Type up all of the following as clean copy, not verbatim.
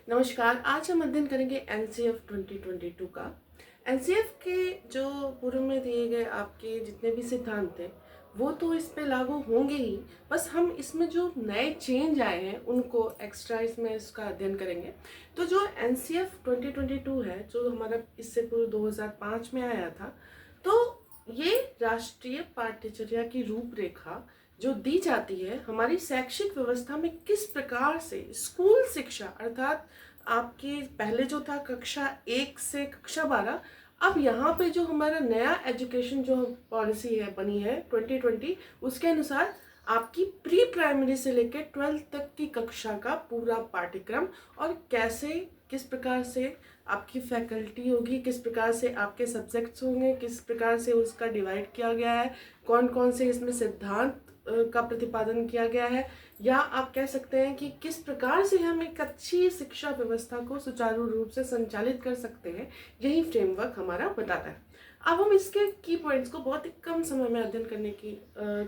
नमस्कार। आज हम अध्ययन करेंगे एनसीएफ 2022 का। एनसीएफ के जो पूर्व में दिए गए आपके जितने भी सिद्धांत थे वो तो इस पे लागू होंगे ही, बस हम इसमें जो नए चेंज आए हैं उनको एक्स्ट्रा इसमें इसका अध्ययन करेंगे। तो जो एनसीएफ 2022 है, जो हमारा इससे पूर्व 2005 में आया था, तो ये राष्ट्रीय पाठ्यचर्या की रूपरेखा जो दी जाती है हमारी शैक्षिक व्यवस्था में, किस प्रकार से स्कूल शिक्षा अर्थात आपकी पहले जो था कक्षा 1 से कक्षा 12, अब यहाँ पे जो हमारा नया एजुकेशन जो पॉलिसी है बनी है 2020, उसके अनुसार आपकी प्री प्राइमरी से लेकर 12th तक की कक्षा का पूरा पाठ्यक्रम और कैसे किस प्रकार से आपकी फैकल्टी होगी, किस प्रकार से आपके सब्जेक्ट्स होंगे, किस प्रकार से उसका डिवाइड किया गया है, कौन कौन से इसमें सिद्धांत का प्रतिपादन किया गया है, या आप कह सकते हैं कि किस प्रकार से हम एक अच्छी शिक्षा व्यवस्था को सुचारू रूप से संचालित कर सकते हैं, यही फ्रेमवर्क हमारा बताता है। अब हम इसके की पॉइंट्स को बहुत ही कम समय में अध्ययन करने की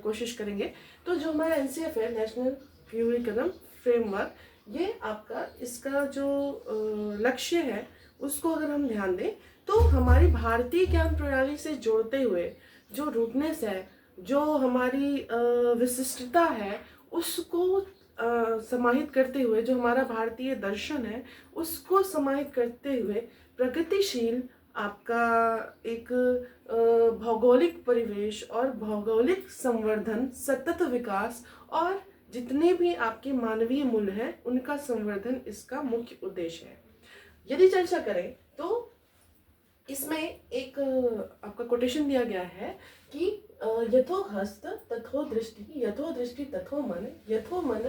कोशिश करेंगे। तो जो हमारा एनसीएफ है, नेशनल करिकुलम फ्रेमवर्क, ये आपका इसका जो लक्ष्य है उसको अगर हम ध्यान दें तो हमारी भारतीय ज्ञान प्रणाली से जोड़ते हुए जो रूटनेस है, जो हमारी विशिष्टता है, उसको समाहित करते हुए, जो हमारा भारतीय दर्शन है उसको समाहित करते हुए प्रगतिशील आपका एक भौगोलिक परिवेश और भौगोलिक संवर्धन, सतत विकास और जितने भी आपके मानवीय मूल्य हैं उनका संवर्धन इसका मुख्य उद्देश्य है। यदि चर्चा करें तो इसमें एक आपका कोटेशन दिया गया है कि यथो हस्त तथो दृष्टि, यथो दृष्टि तथो मन, यथो मन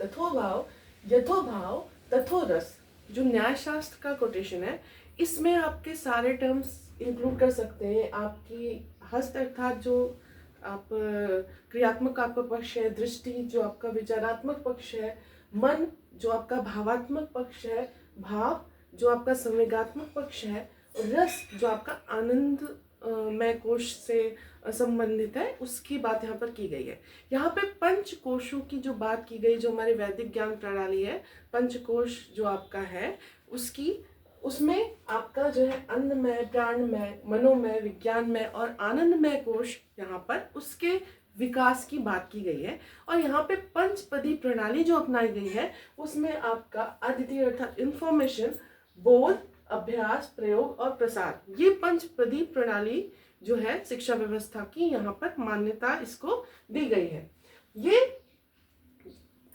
तथो भाव, यथो भाव तथो रस। जो न्याय शास्त्र का कोटेशन है, इसमें आपके सारे टर्म्स इंक्लूड कर सकते हैं। आपकी हस्त अर्थात जो आप क्रियात्मक आपका पक्ष है, दृष्टि जो आपका विचारात्मक पक्ष है, मन जो आपका भावात्मक पक्ष है, भाव जो आपका संवेगात्मक पक्ष है, रस जो आपका आनंद मय कोश से संबंधित है, उसकी बात यहाँ पर की गई है। यहाँ पे पंच कोशों की जो बात की गई, जो हमारी वैदिक ज्ञान प्रणाली है, पंचकोश जो आपका है उसकी, उसमें आपका जो है अन्नमय, प्राणमय, मनोमय, विज्ञानमय और आनंदमय कोश, यहाँ पर उसके विकास की बात की गई है। और यहाँ पे पंचपदी प्रणाली जो अपनाई गई है उसमें आपका अद्वितीय अर्थात इंफॉर्मेशन, बोध, अभ्यास, प्रयोग और प्रसार, ये पंचपदी प्रणाली जो है शिक्षा व्यवस्था की यहाँ पर मान्यता इसको दी गई है। ये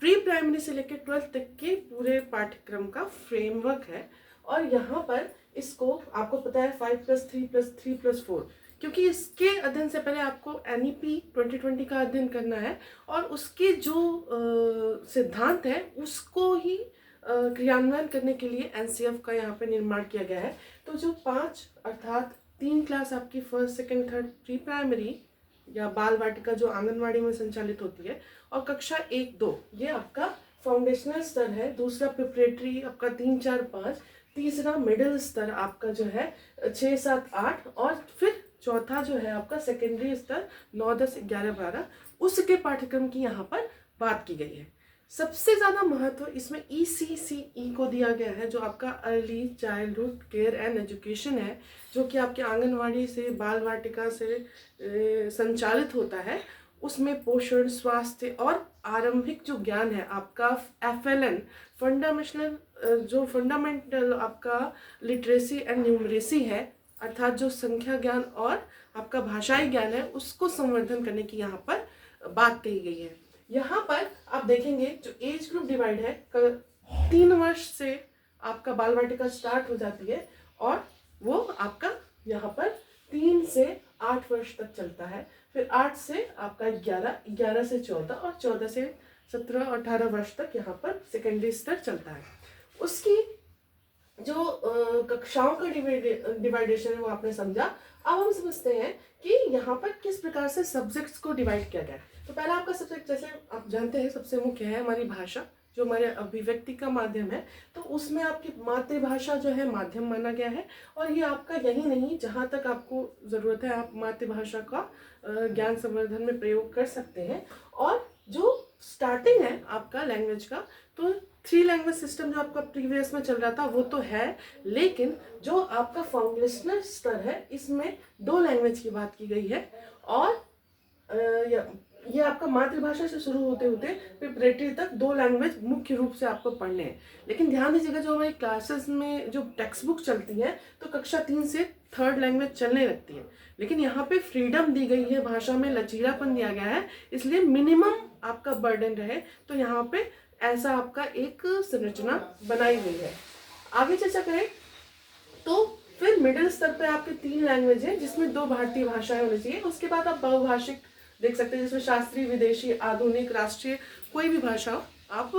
प्री प्राइमरी से लेकर 12th तक के पूरे पाठ्यक्रम का फ्रेमवर्क है। और यहाँ पर इसको आपको पता है 5+3+3+4, क्योंकि इसके अध्ययन से पहले आपको एनईपी 2020 का अध्ययन करना है और उसके जो सिद्धांत है उसको ही क्रियान्वयन करने के लिए एनसीएफ का यहाँ पे निर्माण किया गया है। तो जो 5 अर्थात 3 क्लास आपकी first, second, third pre primary या बाल वाटिका जो आंगनवाड़ी में संचालित होती है, और कक्षा 1-2 ये आपका फाउंडेशनल स्तर है, दूसरा प्रिपरेटरी आपका 3, 4, 5, तीसरा मिडिल स्तर आपका जो है 6, 7, 8, और फिर चौथा जो है आपका सेकेंडरी स्तर 9, 10, 11, 12, उसके पाठ्यक्रम की यहाँ पर बात की गई है। सबसे ज़्यादा महत्व इसमें ECCE को दिया गया है, जो आपका early childhood care and education है, जो कि आपके आंगनवाड़ी से, बाल वाटिका से संचालित होता है। उसमें पोषण, स्वास्थ्य और आरंभिक जो ज्ञान है आपका FLN, फंडामेंटल आपका लिटरेसी एंड न्यूमरेसी है, अर्थात जो संख्या ज्ञान और आपका भाषाई ज्ञान है, उसको संवर्धन करने की यहाँ पर बात कही गई है। यहाँ पर आप देखेंगे जो एज ग्रुप डिवाइड है, 3 वर्ष से आपका बाल वाटिका स्टार्ट हो जाती है और वो आपका यहाँ पर 3 से 8 वर्ष तक चलता है। फिर 8 से आपका 11, 11 से 14 और 14 से 17 और 18 वर्ष तक यहाँ पर सेकेंडरी स्तर चलता है। उसकी जो कक्षाओं का डिवाइडेशन है वो आपने समझा। अब हम समझते हैं कि यहाँ पर किस प्रकार से सब्जेक्ट्स को डिवाइड किया गया है। तो पहला आपका सब्जेक्ट, जैसे आप जानते हैं, सबसे मुख्य है हमारी भाषा, जो हमारे अभिव्यक्ति का माध्यम है। तो उसमें आपकी मातृभाषा जो है माध्यम माना गया है, और ये आपका यही नहीं, जहाँ तक आपको ज़रूरत है आप मातृभाषा का ज्ञान संवर्धन में प्रयोग कर सकते हैं। और जो स्टार्टिंग है आपका लैंग्वेज का, तो 3 लैंग्वेज सिस्टम जो आपका प्रीवियस में चल रहा था वो तो है, लेकिन जो आपका फाउंडेशनल स्तर है इसमें 2 लैंग्वेज की बात की गई है। और ये आपका मातृभाषा से शुरू होते होते प्रिपरेटरी तक 2 लैंग्वेज मुख्य रूप से आपको पढ़ने हैं। लेकिन ध्यान दीजिएगा, जो हमारी क्लासेस में जो टेक्स्ट बुक चलती है तो कक्षा 3 से 3rd लैंग्वेज चलने लगती है, लेकिन यहाँ पे फ्रीडम दी गई है, भाषा में लचीलापन दिया गया है, इसलिए मिनिमम आपका बर्डन रहे, तो यहाँ पे ऐसा आपका एक संरचना बनाई गई है। आगे चर्चा करें तो फिर मिडिल स्तर पे आपके 3 लैंग्वेज हैं जिसमें 2 भारतीय भाषाएं होनी चाहिए। उसके बाद आप बहुभाषिक देख सकते हैं, जिसमें शास्त्रीय, विदेशी, आधुनिक, राष्ट्रीय, कोई भी भाषा आप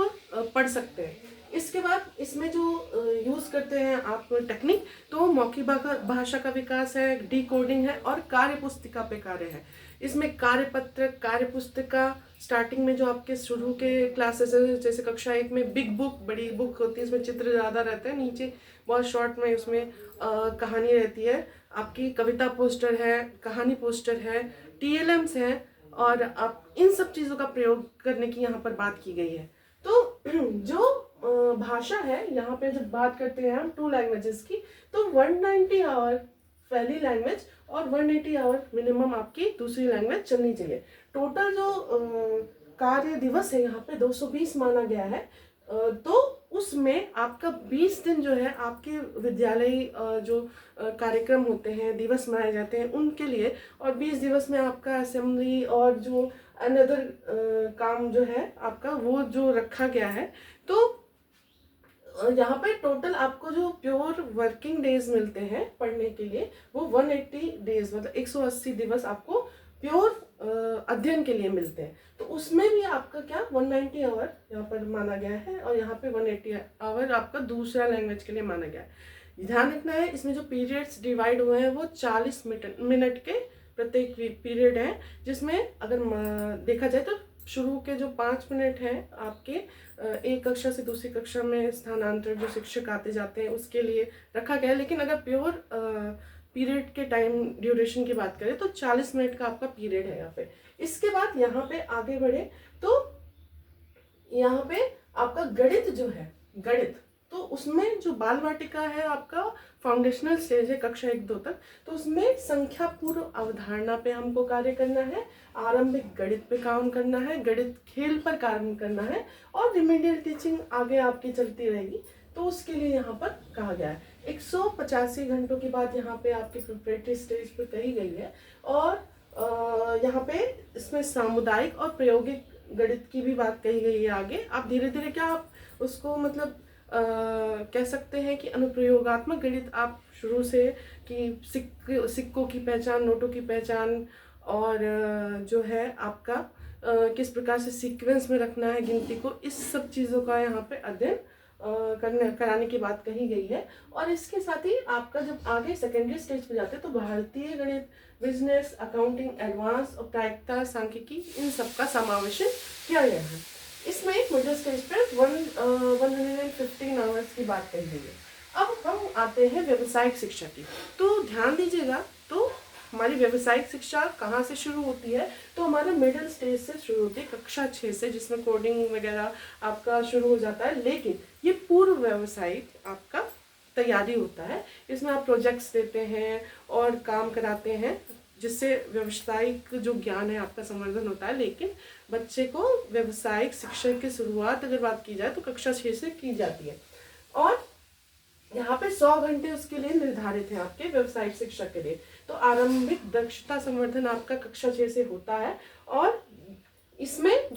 पढ़ सकते हैं। इसके बाद इसमें जो यूज करते हैं आप टेक्निक, तो मौखिक भाषा का विकास है, डिकोडिंग है और कार्य पुस्तिका पे कार्य है। इसमें कार्यपत्र, कार्य पुस्तिका, स्टार्टिंग में जो आपके शुरू के क्लासेस है, जैसे कक्षा 1 में बिग बुक, बड़ी बुक होती है, इसमें चित्र ज़्यादा रहते हैं, नीचे बहुत शॉर्ट में उसमें कहानी रहती है। आपकी कविता पोस्टर है, कहानी पोस्टर है, टीएलएम्स है, और आप इन सब चीज़ों का प्रयोग करने की यहाँ पर बात की गई है। तो जो भाषा है यहाँ पे जब बात करते हैं हम 2 लैंग्वेजेस की, तो 190 आवर पहली लैंग्वेज और 180 आवर मिनिमम आपकी दूसरी लैंग्वेज चलनी चाहिए। टोटल जो कार्य दिवस है यहाँ पे 220 माना गया है, तो उसमें आपका 20 दिन जो है आपके विद्यालय जो कार्यक्रम होते हैं, दिवस मनाए जाते हैं उनके लिए, और 20 दिवस में आपका असेंबली और जो अनदर काम जो है आपका वो जो रखा गया है। तो यहाँ पे टोटल आपको जो प्योर वर्किंग डेज मिलते हैं पढ़ने के लिए वो 180 डेज, मतलब 180 दिवस आपको प्योर अध्ययन के लिए मिलते हैं। तो उसमें भी आपका क्या 190 आवर यहाँ पर माना गया है, और यहाँ पे 180 आवर आपका दूसरा लैंग्वेज के लिए माना गया है। ध्यान रखना है, इसमें जो पीरियड्स डिवाइड हुए हैं वो 40 मिनट के प्रत्येक पीरियड है, जिसमें अगर देखा जाए तो शुरू के जो 5 मिनट हैं आपके एक कक्षा से दूसरी कक्षा में स्थानांतरण, जो शिक्षक आते जाते हैं उसके लिए रखा गया है। लेकिन अगर प्योर पीरियड के टाइम ड्यूरेशन की बात करें तो 40 मिनट का आपका पीरियड है यहाँ पे। इसके बाद यहाँ पे आगे बढ़े तो यहाँ पे आपका गणित जो है, गणित, तो उसमें जो बाल वाटिका है आपका फाउंडेशनल स्टेज है कक्षा 1-2 तक, तो उसमें संख्या पूर्व अवधारणा पे हमको कार्य करना है, आरंभिक गणित पे काम करना है, गणित खेल पर काम करना है, और रिमीडियल टीचिंग आगे आपकी चलती रहेगी। तो उसके लिए यहाँ पर कहा गया है 185 घंटों के बाद यहाँ पे आपकी प्रिपरेटरी स्टेज पे कही गई है। और यहाँ पे इसमें सामुदायिक और प्रायोगिक गणित की भी बात कही गई है। आगे आप धीरे धीरे क्या आप उसको मतलब कह सकते हैं कि अनुप्रयोगात्मक गणित आप शुरू से कि सिक्कों की पहचान, नोटों की पहचान, और जो है आपका किस प्रकार से सीक्वेंस में रखना है गिनती को, इस सब चीज़ों का यहाँ पे अध्ययन कराने की बात कही गई है। और इसके साथ ही आपका जब आगे सेकेंडरी स्टेज पे जाते हैं तो भारतीय गणित, बिजनेस, अकाउंटिंग, एडवांस और प्रायिकता, सांख्यिकी, इन सब का समावेशन किया गया है। इसमें मिडिल स्टेज पे 115 आवर्स की बात कही गई है। अब हम आते हैं व्यावसायिक शिक्षा की, तो ध्यान दीजिएगा, तो हमारी व्यावसायिक शिक्षा कहाँ से शुरू होती है, तो हमारे मिडिल स्टेज से शुरू होती है, कक्षा 6 से, जिसमें कोडिंग वगैरह आपका शुरू हो जाता है। लेकिन ये पूर्व व्यावसायिक आपका तैयारी होता है, इसमें आप प्रोजेक्ट्स देते हैं और काम कराते हैं, जिससे व्यावसायिक जो ज्ञान है आपका संवर्धन होता है। लेकिन बच्चे को व्यावसायिक शिक्षा की शुरुआत अगर बात की जाए तो कक्षा 6 से की जाती है, और यहाँ पे 100 घंटे उसके लिए निर्धारित है आपके व्यावसायिक शिक्षा के लिए। तो आरंभिक दक्षता संवर्धन आपका कक्षा 6 से होता है, और इसमें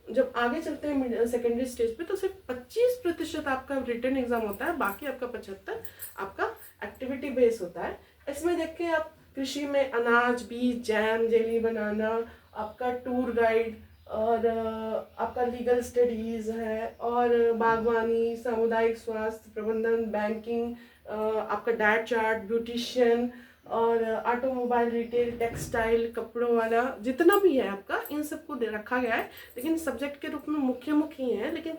जब आगे चलते हैं सेकेंडरी स्टेज पे तो सिर्फ 25% आपका रिटन एग्जाम होता है, बाकी आपका 75 आपका एक्टिविटी बेस होता है। इसमें देख के आप कृषि में अनाज, बीज, जैम, जेली बनाना, आपका टूर गाइड, और आपका लीगल स्टडीज़ है, और बागवानी, सामुदायिक स्वास्थ्य प्रबंधन, बैंकिंग, आपका डाइट चार्ट, ब्यूटिशियन, और ऑटोमोबाइल, रिटेल, टेक्सटाइल, कपड़ों वाला, जितना भी है आपका इन सबको दे रखा गया है। लेकिन सब्जेक्ट के रूप में मुख्य ही हैं, लेकिन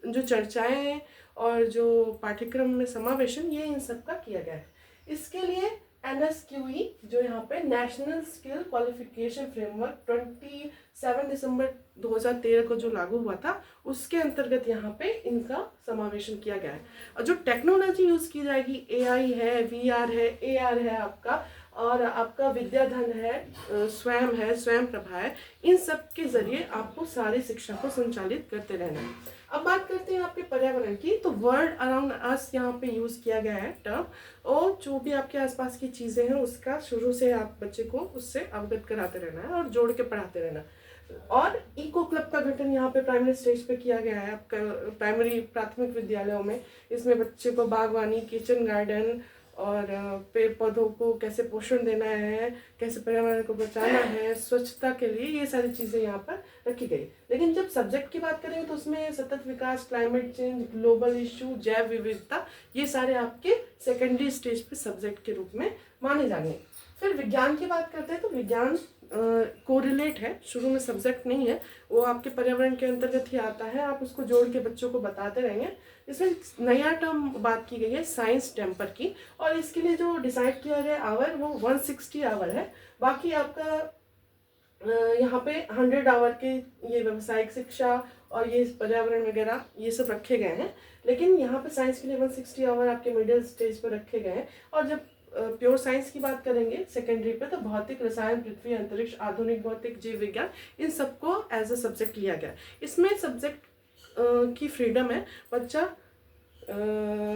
जो चर्चाएं और जो पाठ्यक्रम में समावेशन, ये इन सब का किया गया है। इसके लिए NSQE जो यहाँ पे नेशनल स्किल क्वालिफिकेशन फ्रेमवर्क 27 दिसंबर 2013 को जो लागू हुआ था, उसके अंतर्गत यहाँ पे इनका समावेशन किया गया है। और जो टेक्नोलॉजी यूज़ की जाएगी, AI है, VR है, AR है आपका, और आपका विद्याधन है, स्वयं प्रभा है, इन सब के जरिए आपको सारी शिक्षा को संचालित करते रहना है। अब बात करते हैं आपके पर्यावरण की, तो वर्ल्ड अराउंड अस यहाँ पे यूज़ किया गया है टर्म, और जो भी आपके आसपास की चीज़ें हैं उसका शुरू से आप बच्चे को उससे अवगत कराते रहना है और जोड़ के पढ़ाते रहना है। और इको क्लब का गठन यहाँ पे प्राइमरी स्टेज पे किया गया है आपका प्राइमरी प्राथमिक विद्यालयों में। इसमें बच्चे को बागवानी, किचन गार्डन और पेड़ पौधों को कैसे पोषण देना है, कैसे पर्यावरण को बचाना है, स्वच्छता के लिए, ये सारी चीज़ें यहाँ पर रखी गई। लेकिन जब सब्जेक्ट की बात करेंगे तो उसमें सतत विकास, क्लाइमेट चेंज, ग्लोबल इशू, जैव विविधता, ये सारे आपके सेकेंडरी स्टेज पे सब्जेक्ट के रूप में माने जाएंगे। फिर विज्ञान की बात करते हैं तो विज्ञान कोरिलेट है, शुरू में सब्जेक्ट नहीं है, वो आपके पर्यावरण के अंतर्गत ही आता है, आप उसको जोड़ के बच्चों को बताते रहेंगे। इसमें नया टर्म बात की गई है साइंस टेम्पर की, और इसके लिए जो डिसाइड किया गया आवर वो 160 आवर है। बाकी आपका यहाँ पे 100 आवर के ये व्यावसायिक शिक्षा और ये पर्यावरण वगैरह ये सब रखे गए हैं, लेकिन यहाँ पे साइंस के लिए 160 आवर आपके मिडिल स्टेज पर रखे गए हैं। और जब प्योर साइंस की बात करेंगे सेकेंडरी पे, तो भौतिक, रसायन, पृथ्वी, अंतरिक्ष, आधुनिक भौतिक, जीव विज्ञान, इन सबको एज अ सब्जेक्ट लिया गया। इसमें सब्जेक्ट की फ्रीडम है, बच्चा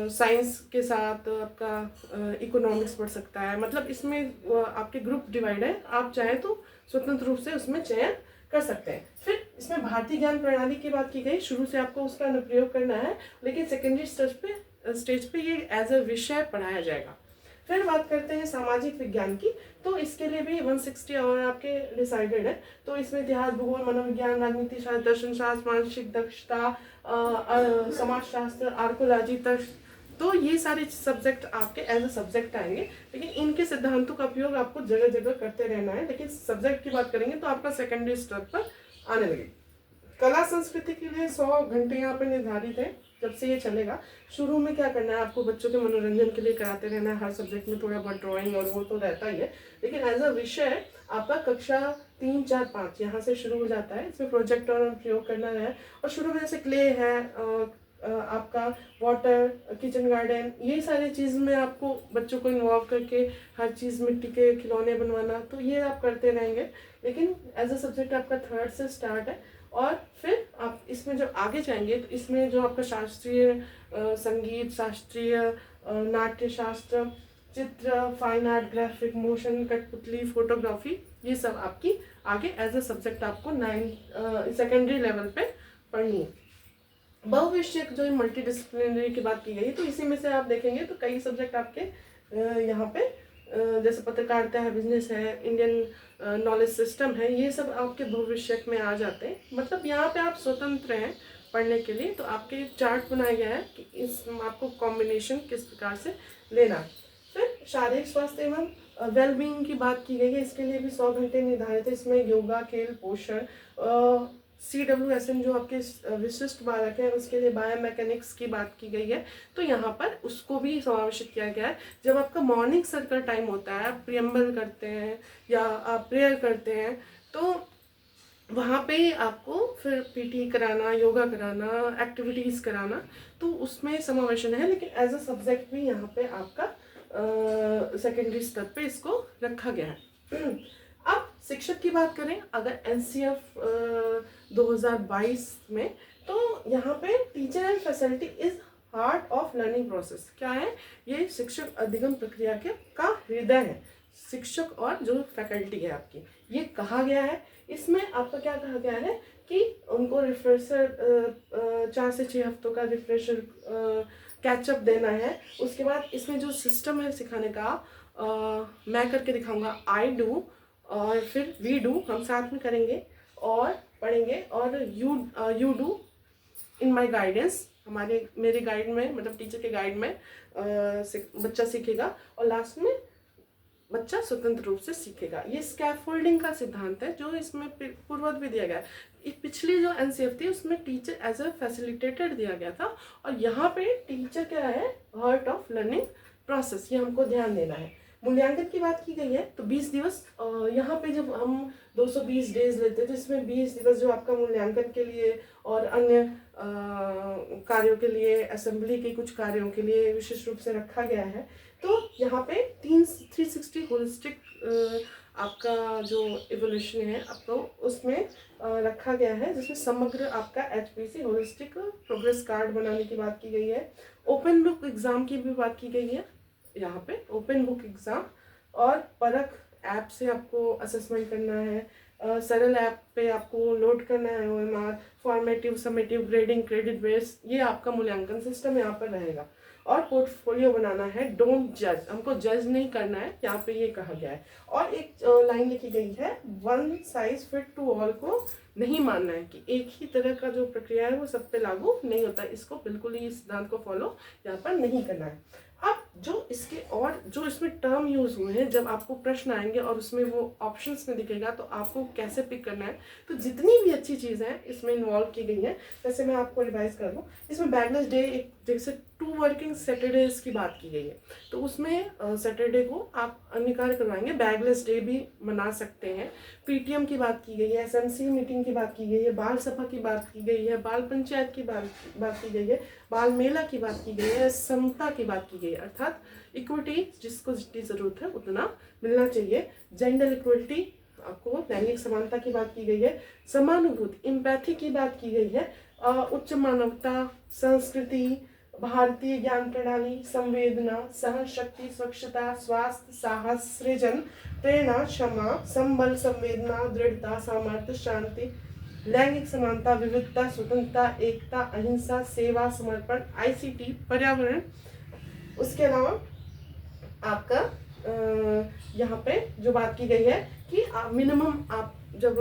साइंस के साथ आपका इकोनॉमिक्स पढ़ सकता है, मतलब इसमें आपके ग्रुप डिवाइड है, आप चाहें तो स्वतंत्र रूप से उसमें चयन कर सकते हैं। फिर इसमें भारतीय ज्ञान प्रणाली की बात की गई, शुरू से आपको उसका अनुप्रयोग करना है, लेकिन सेकेंडरी स्टेज पे ये एज अ विषय पढ़ाया जाएगा। फिर बात करते हैं सामाजिक विज्ञान की, तो इसके लिए भी 160 आवर आपके डिसाइडेड है। तो इसमें इतिहास, भूगोल, मनोविज्ञान, राजनीति शास्त्र, दर्शन शास्त्र, मानसिक दक्षता, समाजशास्त्र, आर्कोलॉजी तक, तो ये सारे सब्जेक्ट आपके एज अ सब्जेक्ट आएंगे, लेकिन इनके सिद्धांतों का उपयोग आपको जगह जगह करते रहना है। लेकिन सब्जेक्ट की बात करेंगे तो आपका सेकेंडरी स्तर पर आने लगे। कला संस्कृति के लिए 100 घंटे यहाँ पे निर्धारित है, जब से ये चलेगा। शुरू में क्या करना है, आपको बच्चों के मनोरंजन के लिए कराते रहना है, हर सब्जेक्ट में थोड़ा बहुत ड्राइंग और वो तो रहता ही है, लेकिन एज अ विषय आपका कक्षा 3, 4, 5 यहाँ से शुरू हो जाता है। इसमें प्रोजेक्ट और प्रयोग करना है, और शुरू में जैसे क्ले है, आपका वाटर, किचन गार्डन, ये सारी चीज़ में आपको बच्चों को इन्वॉल्व करके हर चीज़, मिट्टी के खिलौने बनवाना, तो ये आप करते रहेंगे। लेकिन एज अ सब्जेक्ट आपका 3rd से स्टार्ट है। और फिर आप इसमें जब आगे जाएंगे तो इसमें जो आपका शास्त्रीय संगीत, शास्त्रीय नाट्य शास्त्र, चित्र, फाइन आर्ट, ग्राफिक, मोशन, कठपुतली, फोटोग्राफी, ये सब आपकी आगे एज अ सब्जेक्ट आपको 9 सेकेंडरी लेवल पे पढ़नी है। बहुविषयक जो मल्टी डिसिप्लिनरी की बात की गई, तो इसी में से आप देखेंगे तो कई सब्जेक्ट आपके यहाँ पे जैसे पत्रकारिता है, बिजनेस है, इंडियन नॉलेज सिस्टम है, ये सब आपके भविष्य में आ जाते हैं। मतलब यहाँ पे आप स्वतंत्र हैं पढ़ने के लिए। तो आपके चार्ट बनाया गया है कि इस आपको कॉम्बिनेशन किस प्रकार से लेना है। फिर शारीरिक स्वास्थ्य एवं वेलबींग की बात की गई है, इसके लिए भी 100 घंटे निर्धारित है। इसमें योगा, खेल, पोषण, CWSM जो आपके विशिष्ट बालक है उसके लिए बायोमैकेनिक्स की बात की गई है, तो यहाँ पर उसको भी समावेशित किया गया है। जब आपका मॉर्निंग सर्कल टाइम होता है, आप प्रियम्बल करते हैं या आप प्रेयर करते हैं, तो वहाँ पे आपको फिर PT कराना, योगा कराना, एक्टिविटीज़ कराना, तो उसमें समावेशन है। लेकिन एज अ सब्जेक्ट भी यहाँ पे आपका सेकेंडरी स्तर पे इसको रखा गया है। अब शिक्षक की बात करें अगर NCF 2022 में, तो यहाँ पे teacher and facility is heart of learning process. क्या है ये? शिक्षक अधिगम प्रक्रिया का हृदय है। शिक्षक और जो फैकल्टी है आपकी, ये कहा गया है। इसमें आपका क्या कहा गया है कि उनको रिफ्रेशर 4 से 6 हफ्तों का रिफ्रेशर कैचअप देना है। उसके बाद इसमें जो सिस्टम है सिखाने का, मैं करके दिखाऊंगा, आई डू, और फिर वी डू, हम साथ में करेंगे और पढ़ेंगे, और you do in my guidance, मेरे गाइड में, मतलब टीचर के गाइड में बच्चा सीखेगा, और लास्ट में बच्चा स्वतंत्र रूप से सीखेगा। ये स्कैफोल्डिंग का सिद्धांत है जो इसमें पूर्ववत भी दिया गया है। पिछली जो NCF थी उसमें टीचर एज अ फैसिलिटेटर दिया गया था, और यहाँ पे टीचर क्या है? हार्ट ऑफ लर्निंग प्रोसेस, ये हमको ध्यान देना है। मूल्यांकन की बात की गई है तो 20 दिवस, यहाँ पे जब हम 220 डेज लेते हैं तो इसमें 20 दिवस जो आपका मूल्यांकन के लिए और अन्य कार्यों के लिए, असेंबली के कुछ कार्यों के लिए विशेष रूप से रखा गया है। तो यहाँ पे 360 होलिस्टिक आपका जो इवोल्यूशन है आपको उसमें रखा गया है, जिसमें समग्र आपका HPC होलिस्टिक प्रोग्रेस कार्ड बनाने की बात की गई है। ओपन बुक एग्ज़ाम की भी बात की गई है यहाँ पे, ओपन बुक एग्ज़ाम और परख ऐप से आपको असेसमेंट करना है, सरल ऐप पे आपको लोड करना है OMR, formative, summative, grading, credit base, ये आपका मूल्यांकन सिस्टम यहाँ पर रहेगा। और पोर्टफोलियो बनाना है, डोंट जज, हमको जज नहीं करना है, यहाँ पे ये कहा गया है। और एक लाइन लिखी गई है, one size fit to all को नहीं मानना है कि एक ही तरह का जो प्रक्रिया है वो सब पे लागू नहीं होता है, इसको बिल्कुल ही इस सिद्धांत को फॉलो यहाँ पर नहीं करना है। अब जो इसके और जो इसमें टर्म यूज हुए हैं, जब आपको प्रश्न आएंगे और उसमें वो ऑप्शंस में दिखेगा तो आपको कैसे पिक करना है, तो जितनी भी अच्छी चीज़ें हैं इसमें इन्वॉल्व की गई हैं, जैसे मैं आपको रिवाइज कर दूँ, इसमें बैगलेस डे, एक जैसे 2 वर्किंग सैटरडेज की बात की गई है, तो उसमें सैटरडे को आप अन्य कार्य करवाएंगे, बैगलेस डे भी मना सकते हैं। PTM की बात की गई है, SMC मीटिंग की बात की गई है, बाल सभा की बात की गई है, बाल पंचायत की बात की गई है, बाल मेला की बात की गई है, समता की बात की गई है, अर्थात इक्विटी जिसको जितनी ज़रूरत है उतना मिलना चाहिए। जेंडर इक्वलिटी, आपको लैंगिक समानता की बात की गई है। समानुभूति, इम्पैथी की बात की गई है। उच्च मानवता, संस्कृति, भारतीय ज्ञान प्रणाली, संवेदना, सहनशक्ति, स्वच्छता, स्वास्थ्य, साहस, सृजन, प्रेरणा, क्षमा, संबल, संवेदना, दृढ़ता, सामर्थ्य, शांति, लैंगिक समानता, विविधता, स्वतंत्रता, एकता, अहिंसा, सेवा, समर्पण, ICT, पर्यावरण। उसके अलावा आपका यहाँ पे जो बात की गई है कि मिनिमम आप जब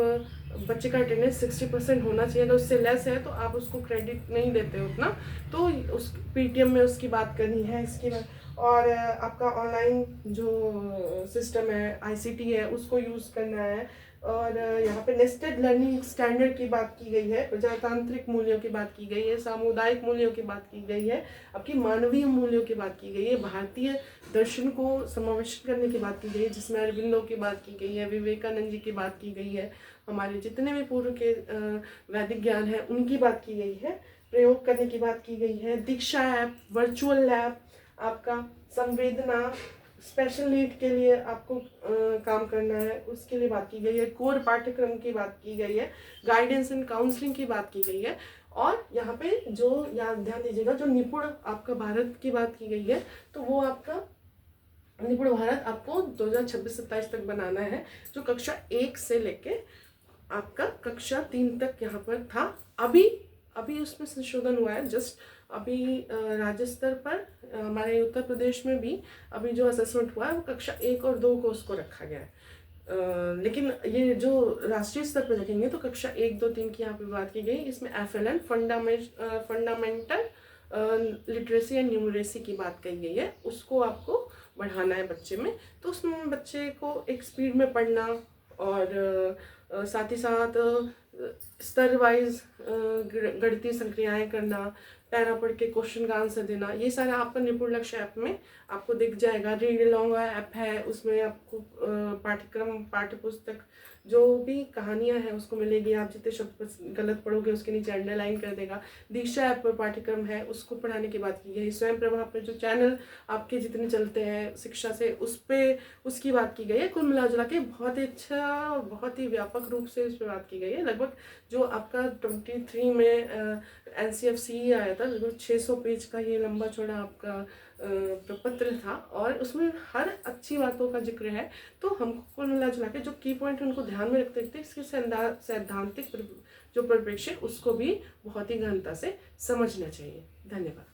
बच्चे का अटेंडेंस 60% होना चाहिए, तो उससे लेस है तो आप उसको क्रेडिट नहीं देते उतना, तो उस PTM में उसकी बात करनी है। इसकी और आपका ऑनलाइन जो सिस्टम है, ICT है, उसको यूज़ करना है। और यहाँ पे नेस्टेड लर्निंग स्टैंडर्ड की बात की गई है, प्रजातांत्रिक मूल्यों की बात की गई है, सामुदायिक मूल्यों की बात की गई है, आपकी मानवीय मूल्यों की बात की गई है, भारतीय दर्शन को समावेशित करने की बात की गई है, जिसमें अरविंदो की बात की गई है, विवेकानंद जी की बात की गई है, हमारे जितने भी पूर्व के वैदिक ज्ञान है उनकी बात की गई है, प्रयोग करने की बात की गई है, दीक्षा ऐप, वर्चुअल लैब, आपका संवेदना, स्पेशल नीड के लिए आपको काम करना है उसके लिए बात की गई है, कोर पाठ्यक्रम की बात की गई है, गाइडेंस एंड काउंसलिंग की बात की गई है। और यहाँ पे जो ध्यान दीजिएगा, जो निपुण आपका भारत की बात की गई है, तो वो आपका निपुण भारत आपको 2026-27 तक बनाना है, जो कक्षा 1 से लेके आपका कक्षा 3 तक यहाँ पर था। अभी उसमें संशोधन हुआ है, जस्ट अभी राज्य स्तर पर हमारे उत्तर प्रदेश में भी अभी जो असेसमेंट हुआ है वो कक्षा 1 और 2 को उसको रखा गया है। लेकिन ये जो राष्ट्रीय स्तर पर देखेंगे तो कक्षा 1, 2, 3 की यहाँ पे बात की गई, इसमें FLN fundamental literacy and numeracy की बात कही गई है, उसको आपको बढ़ाना है बच्चे में। तो उसमें बच्चे को एक स्पीड में पढ़ना और साथ ही साथ स्तर वाइज गणितीय संक्रियाएं करना, पैरा पढ़ के क्वेश्चन का आंसर देना, ये सारा आपका निपुण लक्ष्य ऐप में आपको दिख जाएगा। रीड अलॉन्ग ऐप है, उसमें आपको पाठ्यक्रम, पाठ्यपुस्तक, जो भी कहानियां हैं उसको मिलेगी, आप जितने शब्द गलत पढ़ोगे उसके नीचे अंडरलाइन कर देगा। दीक्षा ऐप पर पाठ्यक्रम है, उसको पढ़ाने की बात की गई। स्वयं प्रभा पे जो चैनल आपके जितने चलते हैं शिक्षा से, उस पर उसकी बात की गई है। कुल मिला जुला के बहुत ही अच्छा, बहुत ही व्यापक रूप से इस पर बात की गई है। लगभग जो आपका 23 में NCFC आया था, लगभग 600 पेज का ये लंबा चौड़ा आपका प्रपत्र था, और उसमें हर अच्छी बातों का जिक्र है। तो हमको कुल मिला जुला के जो की पॉइंट उनको ध्यान में रखते रखते इसके सैद्धांतिक जो परिप्रेक्ष्य उसको भी बहुत ही गहनता से समझना चाहिए। धन्यवाद।